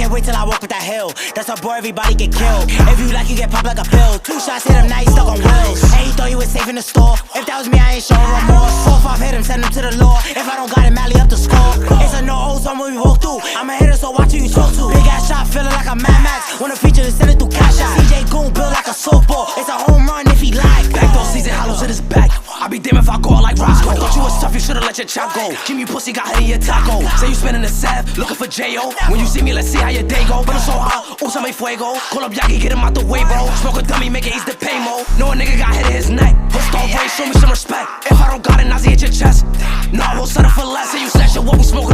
can't wait till I walk up that hill. That's a boy, everybody get killed. If you like, you get popped like a pill. 2 shots hit him, now he stuck on wheels. And he thought he was safe in the store. If that was me, I ain't showing remorse. 4-5 hit him, send him to the law. If I don't got him, Mally up the score. It's a no old song when we walk through. I'm a hitter, so watch who you talk to. Big ass shot, feeling like a Mad Max. Wanna feature, then send it through Cash App. CJ Goon, built like a softball. It's a home run if he like. Backdoor season, hollows in his back. I be damn if I go out like Roscoe. Thought you was tough, you should've let your chop go. Give me pussy, got head in your taco. Say you spinning the Sav, looking for J.O. When you see me, let's see how your day go. But I'm so hot, usame fuego. Call up Yagi, get him out the way, bro. Smoke a dummy, make it ease the pain mode. Know a nigga got hit in his neck. But star race, show me some respect. If I don't got it, Nazi hit your chest. No, I won't settle for less. Say you snatch it, what we smoking